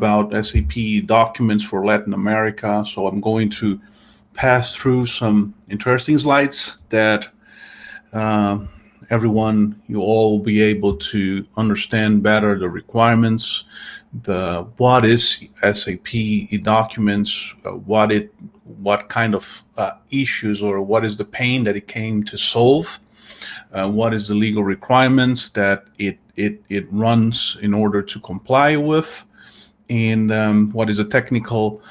about SAP documents for Latin America. So I'm going to pass through some interesting slides that everyone, you all will be able to understand better the requirements, what is SAP eDocuments, what kind of issues or what is the pain that it came to solve, what is the legal requirements that it runs in order to comply with, and what is the technical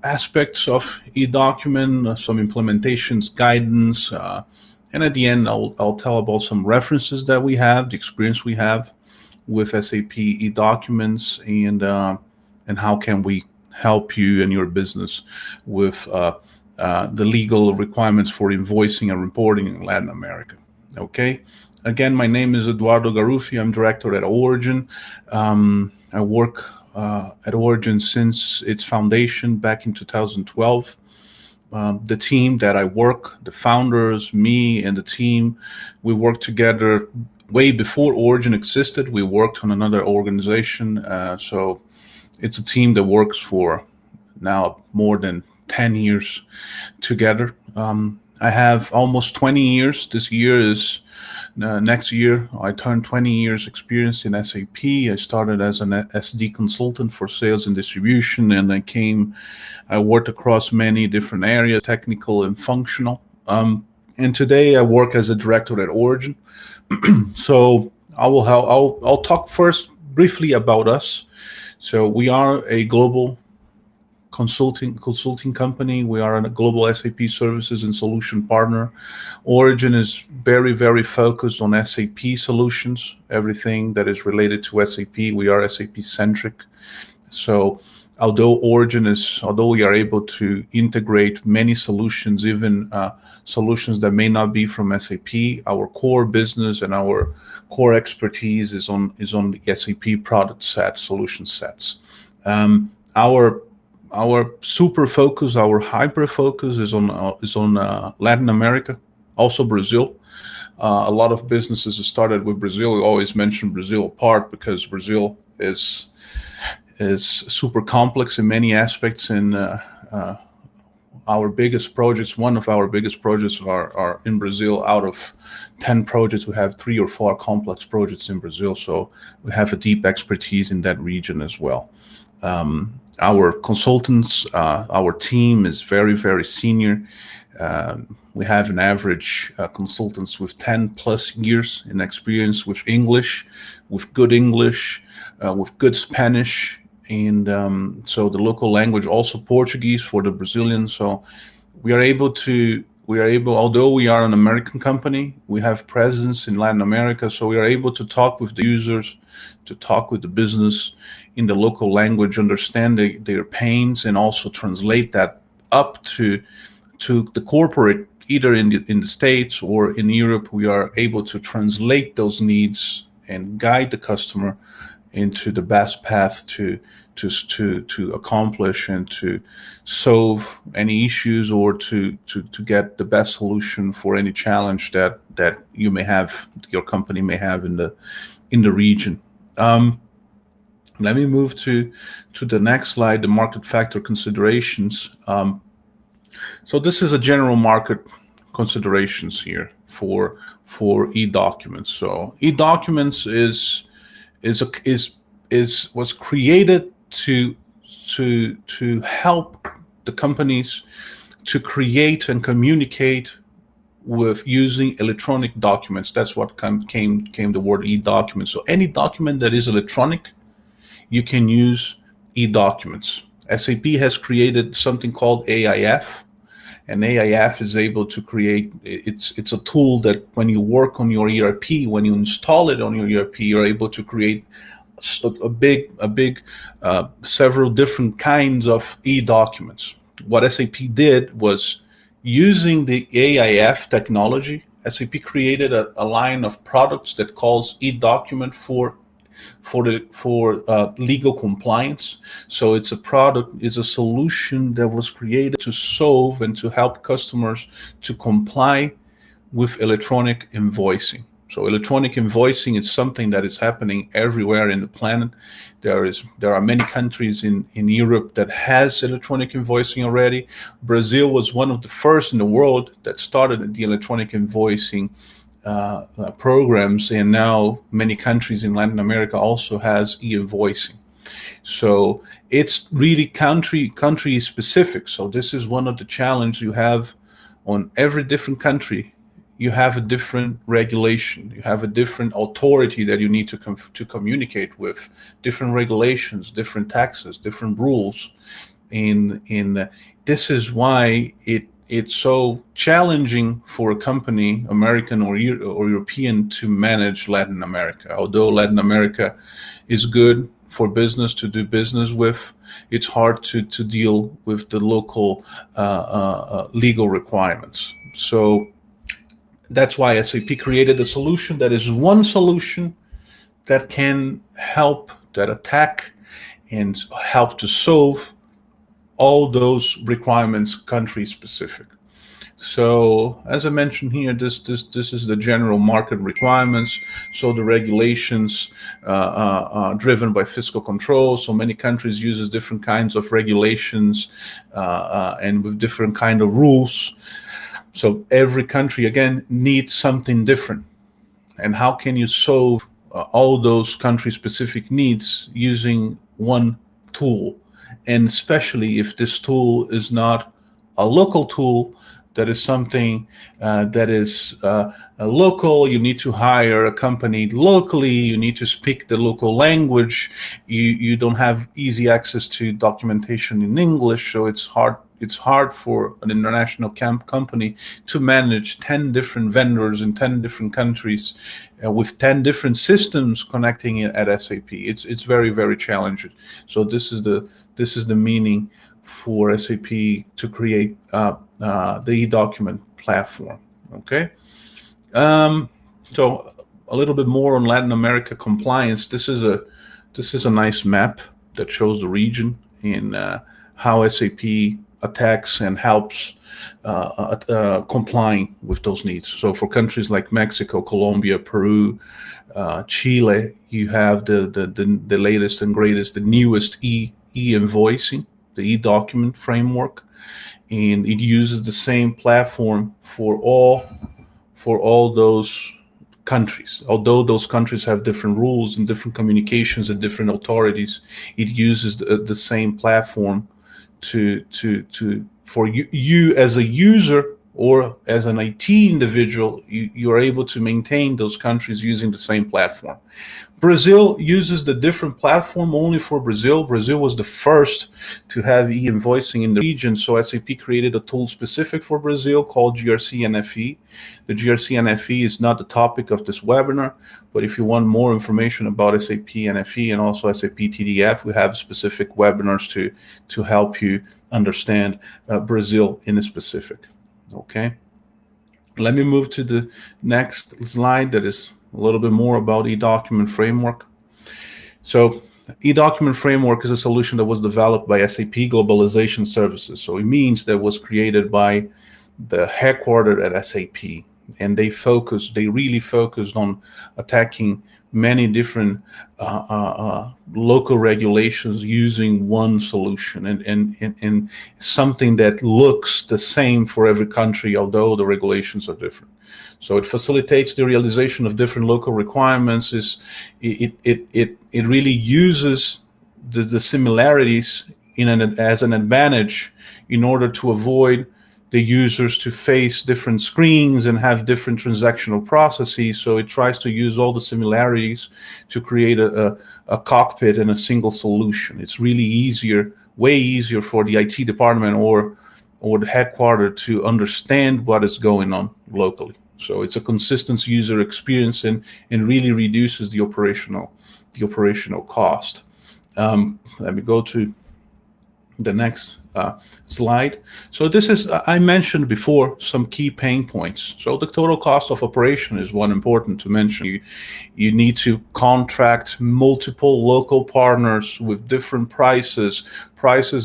aspects of eDocument, some implementations, guidance, and at the end I'll tell about some references that we have, the experience we have with SAP eDocuments, and how can we help you and your business with the legal requirements for invoicing and reporting in Latin America. Okay. Again, my name is Eduardo Garuffi. I'm director at Origen. I work at Origen since its foundation back in 2012. The team that I work, the founders, me and the team, we worked together way before Origen existed. We worked on another organization. So it's a team that works for now more than 10 years together. I have almost 20 years. This year is next year, I turned 20 years experience in SAP. I started as an SD consultant for sales and distribution, and I worked across many different areas, technical and functional. And today I work as a director at Origen. So I'll talk first briefly about us. So we are a global consulting company. We are a global SAP services and solution partner. Origen is very, very focused on SAP solutions, everything that is related to SAP. We are SAP centric. So although we are able to integrate many solutions, even solutions that may not be from SAP, our core business and our core expertise is on the SAP product set, solution sets. Our super focus, our hyper focus is on Latin America, also Brazil. A lot of businesses started with Brazil. We always mention Brazil apart because Brazil is super complex in many aspects. And our biggest projects, one of our biggest projects are in Brazil. Out of 10 projects, we have 3 or 4 complex projects in Brazil. So we have a deep expertise in that region as well. Our consultants, our team is very, very senior. We have an average consultants with 10 plus years in experience with English, with good Spanish, and so the local language, also Portuguese for the Brazilians. So we are able, although we are an American company, we have presence in Latin America. So we are able to talk with the users, to talk with the business in the local language, understand their pains, and also translate that up to the corporate, either in the States or in Europe. We are able to translate those needs and guide the customer into the best path to accomplish and to solve any issues, or to get the best solution for any challenge that you may have, your company may have in the region. Let me move to the next slide, the market factor considerations. So this is a general market considerations here for eDocuments. So eDocuments was created to help the companies to create and communicate with using electronic documents. That's what came the word eDocument. So any document that is electronic, you can use eDocuments. SAP has created something called AIF, and AIF is able to create, it's a tool that when you work on your ERP, when you install it on your ERP, you're able to create several different kinds of eDocuments. What SAP did was, using the AIF technology, SAP created a line of products that calls eDocument for legal compliance. So it's a solution that was created to solve and to help customers to comply with electronic invoicing. So electronic invoicing is something that is happening everywhere in the planet. There are many countries in Europe that has electronic invoicing already. Brazil was one of the first in the world that started the electronic invoicing programs, and now many countries in Latin America also has e-invoicing. So it's really country specific. So this is one of the challenges you have on every different country. You have a different regulation. You have a different authority that you need to communicate with. Different regulations, different taxes, different rules. In this is why it's so challenging for a company, American or European, to manage Latin America. Although Latin America is good for business to do business with, it's hard to deal with the local legal requirements. So that's why SAP created a solution that is one solution that can help, that attack and help to solve all those requirements country specific. So as I mentioned here, this is the general market requirements. So the regulations driven by fiscal control. So many countries uses different kinds of regulations and with different kind of rules. So every country again needs something different. And how can you solve all those country specific needs using one tool? And especially if this tool is not a local tool, that is something that is local. You need to hire a company locally. You need to speak the local language. You don't have easy access to documentation in English, so it's hard for an international company to manage 10 different vendors in 10 different countries with 10 different systems connecting it at SAP. It's very, very challenging. So this is the meaning for SAP to create the eDocument platform. Okay. So a little bit more on Latin America compliance. This is a nice map that shows the region and how SAP attacks and helps complying with those needs. So for countries like Mexico, Colombia, Peru, Chile, you have the latest and greatest, the newest e-invoicing, the eDocument framework, and it uses the same platform for all those countries. Although those countries have different rules and different communications and different authorities, it uses the same platform for you as a user or as an IT individual, you are able to maintain those countries using the same platform. Brazil uses the different platform only for Brazil. Brazil was the first to have e-invoicing in the region, so SAP created a tool specific for Brazil called GRC-NFE. The GRC-NFE is not the topic of this webinar, but if you want more information about SAP NFE and also SAP TDF, we have specific webinars to help you understand Brazil in a specific. Okay, let me move to the next slide that is a little bit more about eDocument framework. So eDocument framework is a solution that was developed by SAP Globalization Services. So it means that it was created by the headquarters at SAP, and they really focused on attacking many different local regulations using one solution and something that looks the same for every country, although the regulations are different. So it facilitates the realization of different local requirements. It really uses the similarities as an advantage in order to avoid the users to face different screens and have different transactional processes. So it tries to use all the similarities to create a cockpit and a single solution. It's really way easier for the IT department or the headquarters to understand what is going on locally. So it's a consistent user experience and really reduces the operational cost. Let me go to the next slide. So this is, I mentioned before, some key pain points. So the total cost of operation is one important to mention. You need to contract multiple local partners with different prices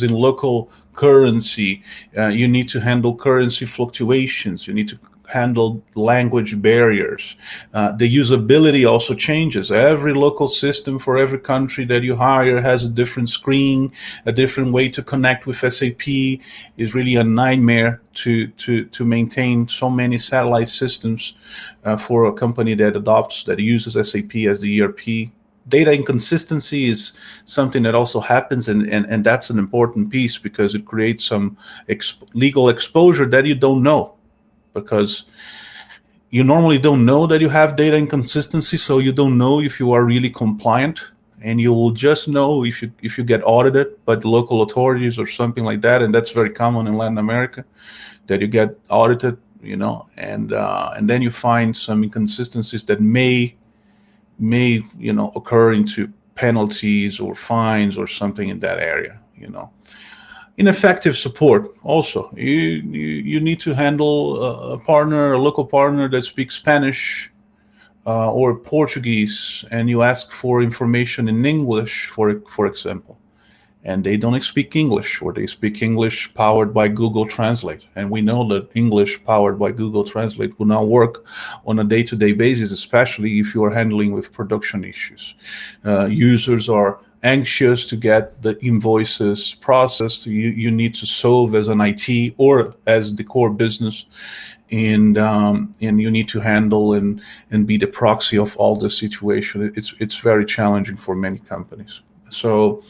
in local currency. You need to handle currency fluctuations. You need to handle language barriers. The usability also changes. Every local system for every country that you hire has a different screen, a different way to connect with SAP. Is really a nightmare to maintain so many satellite systems for a company that uses SAP as the ERP. Data inconsistency is something that also happens, and that's an important piece because it creates some legal exposure that you don't know, because you normally don't know that you have data inconsistency, so you don't know if you are really compliant, and you will just know if you get audited by the local authorities or something like that, and that's very common in Latin America, that you get audited, and then you find some inconsistencies that may occur into penalties or fines or something in that area. Ineffective support also. You need to handle a local partner that speaks Spanish or Portuguese, and you ask for information in English, for example, and they don't speak English, or they speak English powered by Google Translate. And we know that English powered by Google Translate will not work on a day-to-day basis, especially if you are handling with production issues. Users are anxious to get the invoices processed. You need to solve as an IT or as the core business, and you need to handle and be the proxy of all the situation. It's very challenging for many companies. So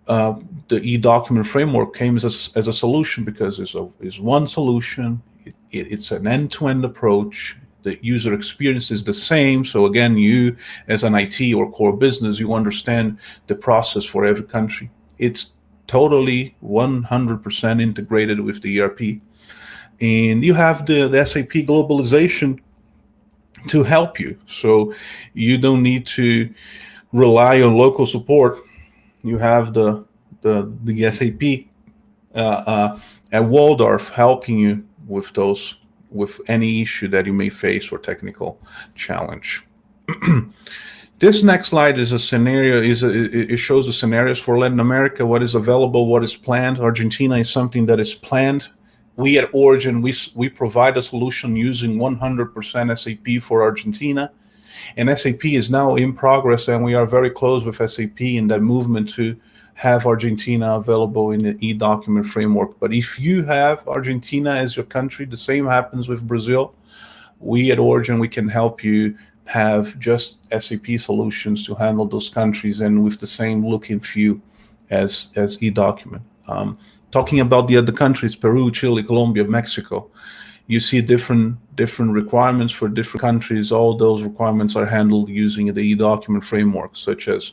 the eDocument framework came as a solution because it's one solution. It's an end-to-end approach. The user experience is the same. So again, you as an IT or core business, you understand the process for every country. It's totally 100% integrated with the ERP. And you have the SAP globalization to help you. So you don't need to rely on local support. You have the SAP at Waldorf helping you with any issue that you may face or technical challenge. This next slide is a scenario. It shows the scenarios for Latin America, what is available, what is planned. Argentina is something that is planned. We at Origen, we provide a solution using 100% SAP for Argentina. And SAP is now in progress, and we are very close with SAP in that movement to have Argentina available in the eDocument framework. But if you have Argentina as your country, the same happens with Brazil. We at Origen, we can help you have just SAP solutions to handle those countries, and with the same look and feel as eDocument. Talking about the other countries, Peru, Chile, Colombia, Mexico, you see different requirements for different countries. All those requirements are handled using the eDocument framework, such as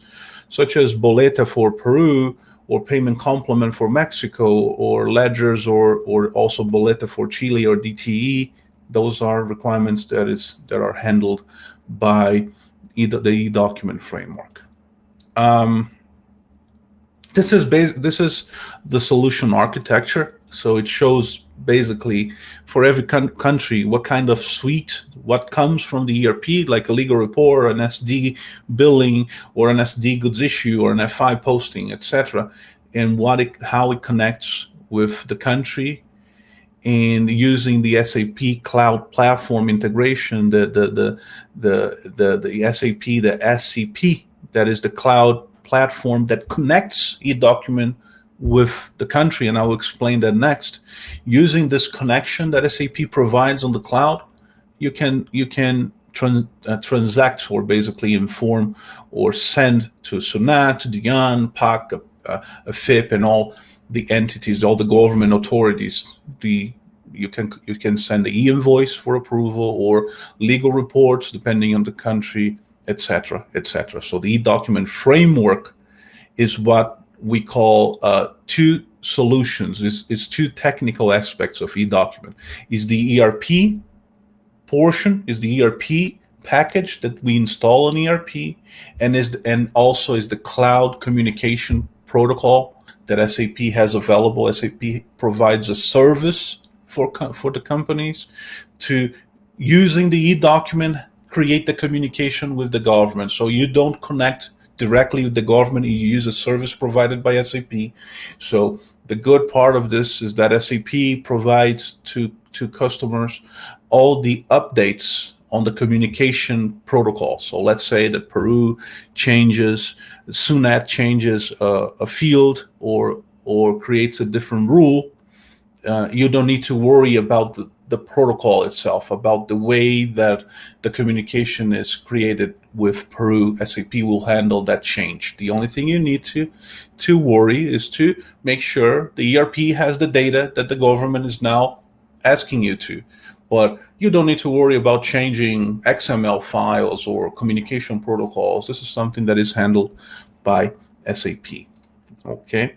Boleta for Peru, or payment complement for Mexico, or ledgers, or also Boleta for Chile, or DTE. Those are requirements that are handled by the eDocument framework. This is the solution architecture. So it shows basically for every country what kind of suite, what comes from the ERP, like a legal report, an SD billing, or an SD goods issue, or an FI posting, etc., and how it connects with the country. And using the SAP Cloud Platform integration, the SAP, the SCP, that is the cloud platform that connects eDocument with the country, and I will explain that next. Using this connection that SAP provides on the cloud, you can transact, or basically inform or send to SUNAT, DIAN, PAC, FIP, and all the entities, all the government authorities. You can send the e-invoice for approval, or legal reports depending on the country, etc., etc. So the eDocument framework is what we call two solutions. It's two technical aspects of eDocument. Is the ERP portion, is the ERP package that we install on ERP, and also is the cloud communication protocol that SAP has available. SAP provides a service for the companies to, using the eDocument, create the communication with the government. So you don't connect directly with the government. You use a service provided by SAP. So the good part of this is that SAP provides to customers all the updates on the communication protocol. So let's say that Peru changes, SUNAT changes a field or creates a different rule. You don't need to worry about the protocol itself, about the way that the communication is created with Peru. SAP will handle that change. The only thing you need to worry is to make sure the ERP has the data that the government is now asking you to. But you don't need to worry about changing XML files or communication protocols. This is something that is handled by SAP. Okay.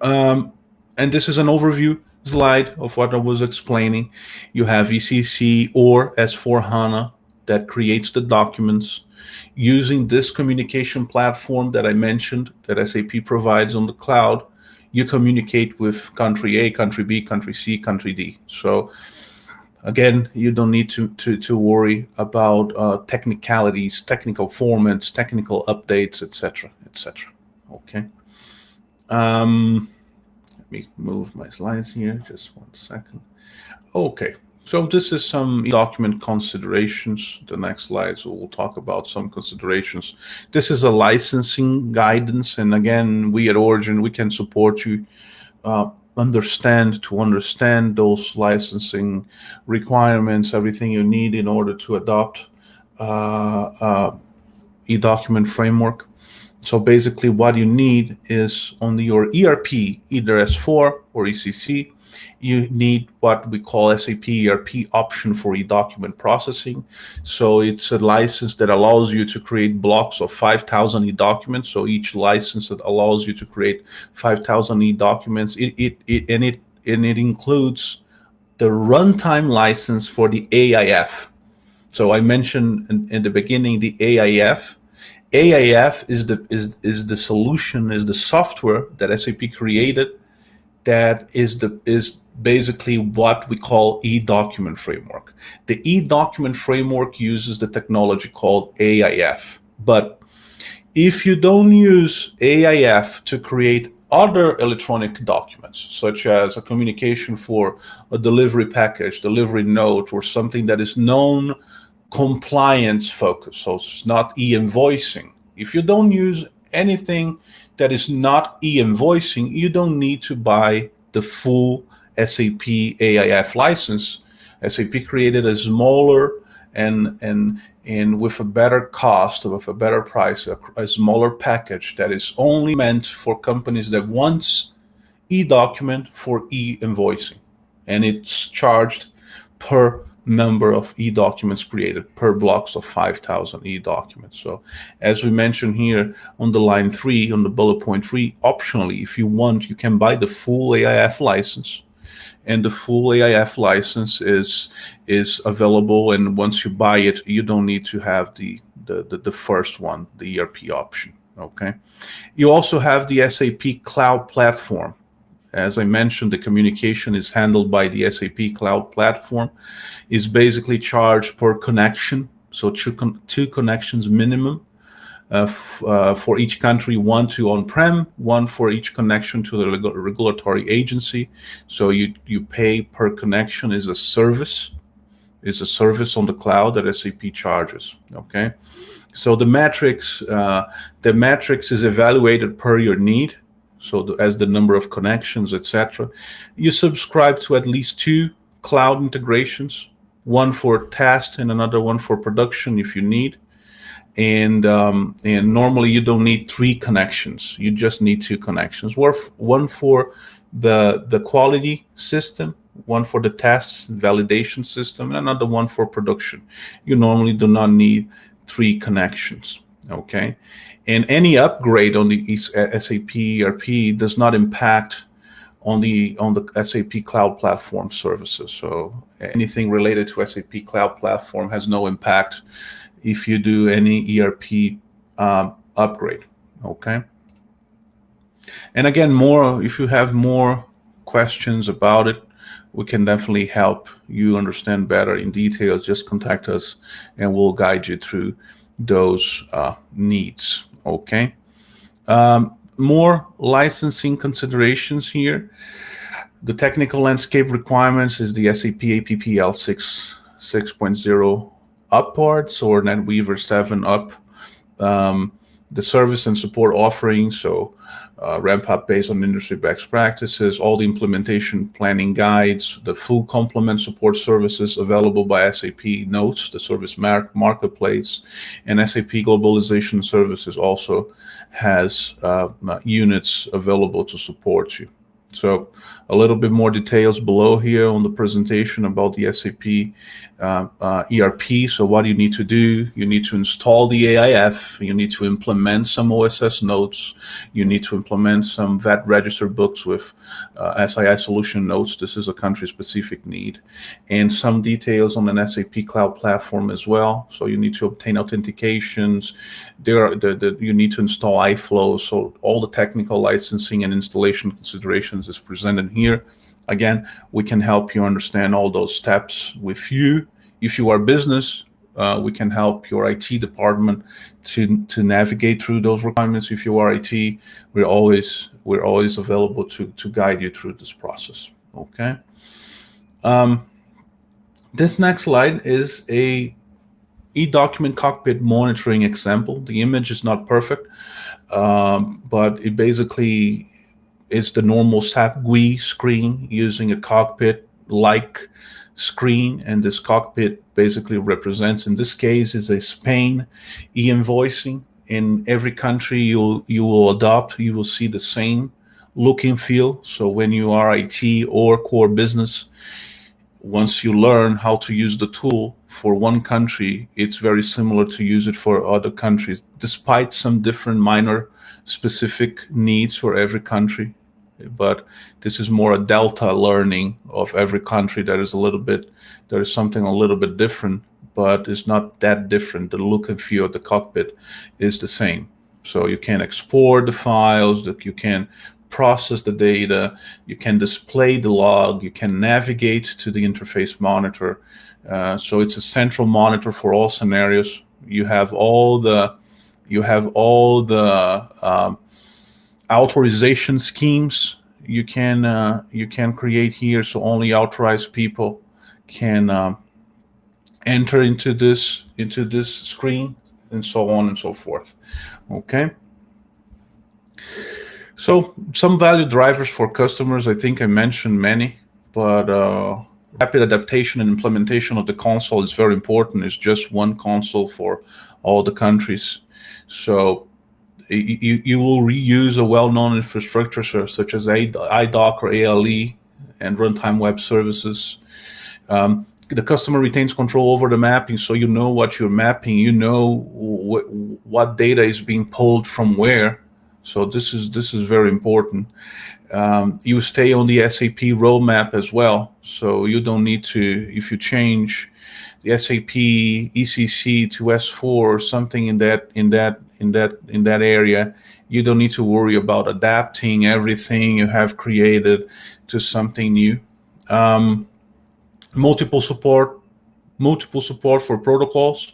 And this is an overview slide of what I was explaining. You have ECC or S/4HANA that creates the documents using this communication platform that I mentioned that SAP provides on the cloud. You communicate with country A, country B, country C, country D. So again, you don't need to worry about technicalities, technical formats, technical updates, etc., etc. Okay. Let me move my slides here, just 1 second. Okay, so this is some document considerations. The next slides we'll talk about some considerations. This is a licensing guidance, and again, we at Origen, we can support you understand those licensing requirements, everything you need in order to adopt eDocument framework. So basically what you need is on your ERP, either S4 or ECC, you need what we call SAP ERP option for eDocument processing. So it's a license that allows you to create blocks of 5,000 eDocuments. So each license that allows you to create 5,000 eDocuments, it includes the runtime license for the AIF. So I mentioned in the beginning the AIF. AIF is the solution, is the software that SAP created that is basically what we call eDocument framework. The eDocument framework uses the technology called AIF. But if you don't use AIF to create other electronic documents, such as a communication for a delivery package, delivery note, or something that is known compliance focus, so it's not e-invoicing. If you don't use anything that is not e-invoicing, you don't need to buy the full SAP AIF license. SAP created a smaller and with a better cost, with a better price, a smaller package that is only meant for companies that wants eDocument for e-invoicing, and it's charged per number of eDocuments created, per blocks of 5,000 eDocuments. So as we mentioned here on the line 3, on the bullet point 3, optionally, if you want, you can buy the full AIF license, and the full AIF license is available, and once you buy it, you don't need to have the first one, the ERP option. Okay. You also have the SAP Cloud Platform. As I mentioned, the communication is handled by the SAP Cloud Platform. It's basically charged per connection, so two connections minimum for each country, one to on-prem, one for each connection to the regulatory agency. So you pay per connection is a service on the cloud that SAP charges. Okay, so the metrics is evaluated per your need. So as the number of connections, etc. You subscribe to at least 2 cloud integrations, one for test and another one for production if you need. And normally you don't need 3 connections. You just need 2 connections. One for the quality system, one for the tests and validation system, and another one for production. You normally do not need 3 connections. Okay. And any upgrade on the SAP ERP does not impact on the SAP Cloud Platform services. So anything related to SAP Cloud Platform has no impact if you do any ERP upgrade. Okay. And again, if you have more questions about it, we can definitely help you understand better in detail. Just contact us and we'll guide you through those needs. Okay. More licensing considerations here. The technical landscape requirements is the SAP APPL 6.0 upwards or NetWeaver 7 up. The service and support offerings, so ramp up based on industry best practices, all the implementation planning guides, the full complement support services available by SAP Notes, the service marketplace, and SAP Globalization Services also has units available to support you. So a little bit more details below here on the presentation about the SAP ERP. So what you need to do, you need to install the AIF, you need to implement some OSS notes, you need to implement some VAT register books with SII solution notes. This is a country-specific need. And some details on an SAP cloud platform as well. So you need to obtain authentications. You need to install iFlow. So all the technical licensing and installation considerations is presented here. Again, we can help you understand all those steps with you. If you are business, we can help your IT department to navigate through those requirements. If you are IT, we're always available to guide you through this process. Okay. This next slide is a eDocument cockpit monitoring example. The image is not perfect, but it basically is the normal SAP GUI screen using a cockpit-like screen, and this cockpit basically represents, in this case, is a Spain e-invoicing. In every country you will adopt, you will see the same look and feel. So when you are IT or core business, once you learn how to use the tool for one country, it's very similar to use it for other countries, despite some different minor specific needs for every country. But this is more a delta learning of every country. There is something a little bit different, but it's not that different. The look and feel of the cockpit is the same. So you can export the files, that you can process the data, you can display the log, you can navigate to the interface monitor. So it's a central monitor for all scenarios. You have all the authorization schemes you can create here, so only authorized people can enter into this screen, and so on and so forth. Okay. So some value drivers for customers. I think I mentioned many, but rapid adaptation and implementation of the console is very important. It's just one console for all the countries. So you will reuse a well-known infrastructure such as iDoc or ALE and runtime web services. The customer retains control over the mapping, so you know what you're mapping, you know what data is being pulled from where. So this is very important. You stay on the SAP roadmap as well, so you don't need to, if you change the SAP ECC to S4 or something in that area, you don't need to worry about adapting everything you have created to something new. Multiple support for protocols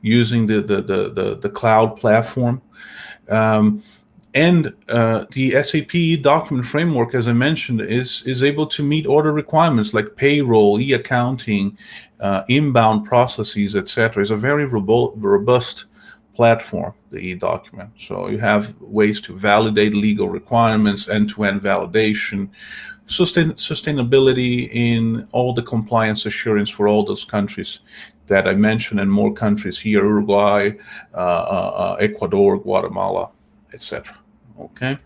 using the cloud platform. And the SAP document framework, as I mentioned, is able to meet other requirements like payroll, e-accounting, inbound processes, etc. It's a very robust platform, the eDocument. So you have ways to validate legal requirements, end-to-end validation, sustainability in all the compliance assurance for all those countries that I mentioned, and more countries here: Uruguay, Ecuador, Guatemala, etc. Okay.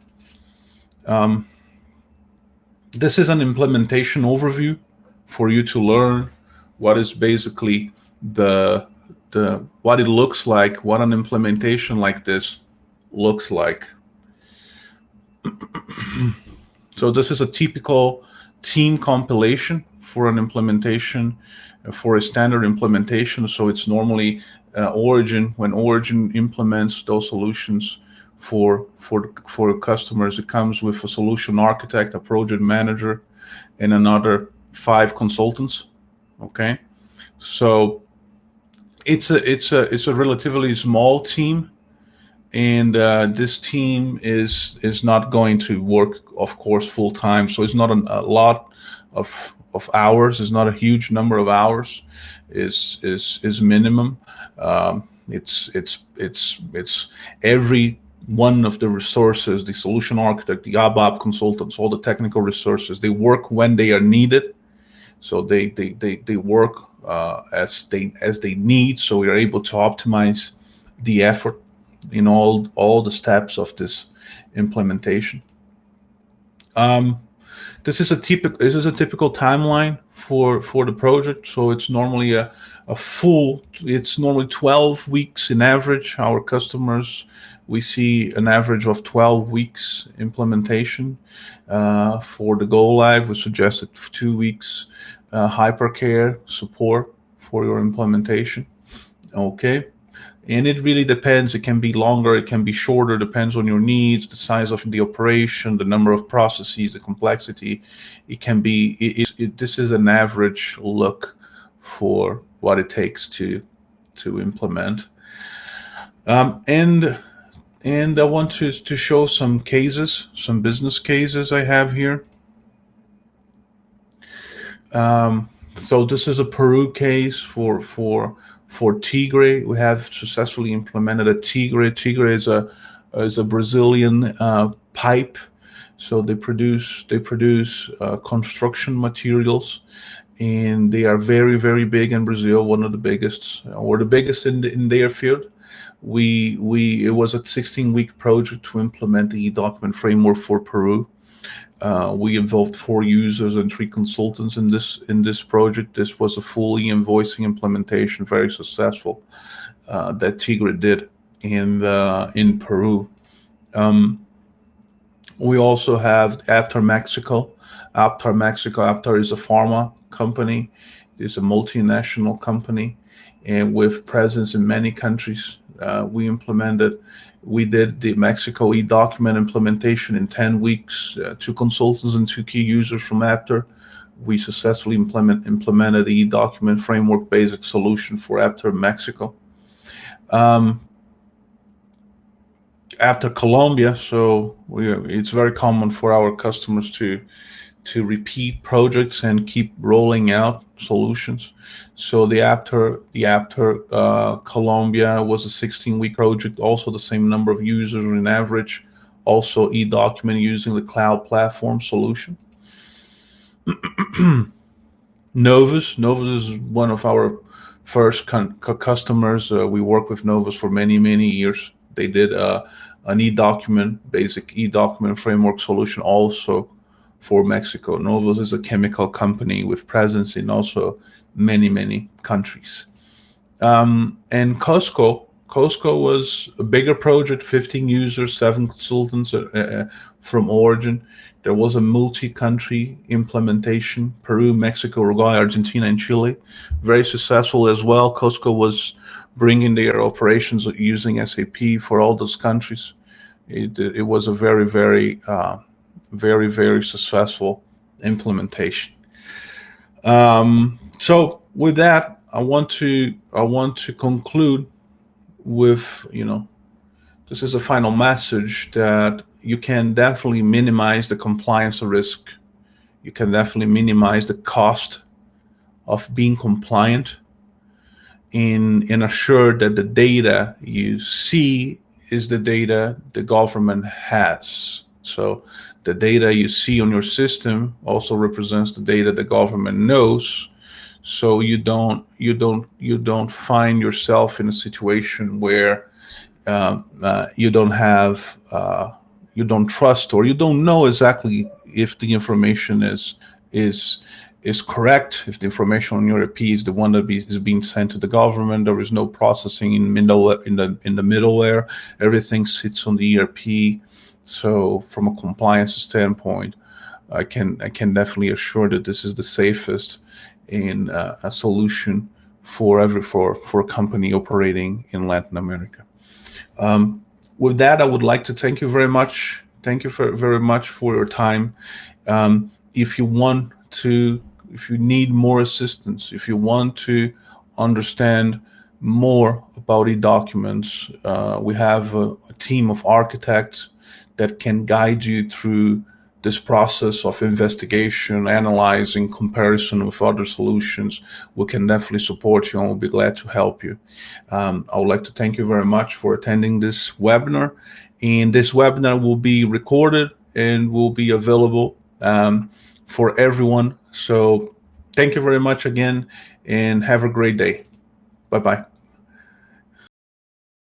This is an implementation overview for you to learn what is basically what it looks like, what an implementation like this looks like. So this is a typical team compilation for an implementation, for a standard implementation. So it's normally Origen. When Origen implements those solutions for customers, it comes with a solution architect, a project manager, and another 5 consultants. Okay, so it's a relatively small team, and this team is not going to work, of course, full time. So it's not a lot of hours. It's not a huge number of hours. Is minimum. It's every one of the resources, the solution architect, the ABAP consultants, all the technical resources, they work when they are needed. So they work as they need. So we are able to optimize the effort in all the steps of this implementation. This is a typical timeline for the project. So it's normally it's normally 12 weeks in average. Our customers, we see an average of 12 weeks implementation. For the go live, we suggested 2 weeks hypercare support for your implementation. Okay. And it really depends. It can be longer, it can be shorter, depends on your needs, the size of the operation, the number of processes, the complexity. It can be, this is an average look for what it takes to implement. And I want to show some cases, some business cases I have here. So this is a Peru case for Tigre. We have successfully implemented a Tigre. Tigre is a Brazilian pipe. So they produce construction materials, and they are very, very big in Brazil. One of the biggest, or the biggest in their field. It was a 16-week project to implement the eDocument framework for Peru. We involved 4 users and 3 consultants in this project. This was a fully invoicing implementation, very successful, that Tigre did in Peru. We also have Aptar Mexico. Aptar is a pharma company. It's a multinational company, and with presence in many countries. We did the Mexico eDocument implementation in 10 weeks, 2 consultants and 2 key users from Aptar. We successfully implemented the eDocument framework basic solution for Aptar Mexico. After Colombia, so it's very common for our customers to repeat projects and keep rolling out solutions. So the Aptar Colombia was a 16-week project, also the same number of users on average, also eDocument using the cloud platform solution. Novus is one of our first customers. We worked with Novus for many years. They did an basic eDocument framework solution also for Mexico. Novus is a chemical company with presence in also many countries. And COSCO was a bigger project, 15 users, 7 consultants from Origen. There was a multi-country implementation, Peru, Mexico, Uruguay, Argentina, and Chile. Very successful as well. COSCO was bringing their operations using SAP for all those countries. It was a very successful implementation. So with that, I want to conclude with, this is a final message that you can definitely minimize the compliance risk. You can definitely minimize the cost of being compliant and assure that the data you see is the data the government has. So the data you see on your system also represents the data the government knows. So you don't find yourself in a situation where you don't trust, or you don't know exactly if the information is correct, if the information on your EP is the one that is being sent to the government. There is no processing in the middleware. Everything sits on the ERP. So from a compliance standpoint, I can definitely assure that this is the safest in a solution for a company operating in Latin America. With that, I would like to thank you very much. Thank you very much for your time. If you need more assistance, if you want to understand more about eDocuments, we have a team of architects that can guide you through this process of investigation, analyzing, comparison with other solutions. We can definitely support you and we'll be glad to help you. I would like to thank you very much for attending this webinar. And this webinar will be recorded and will be available for everyone. So thank you very much again and have a great day. Bye-bye.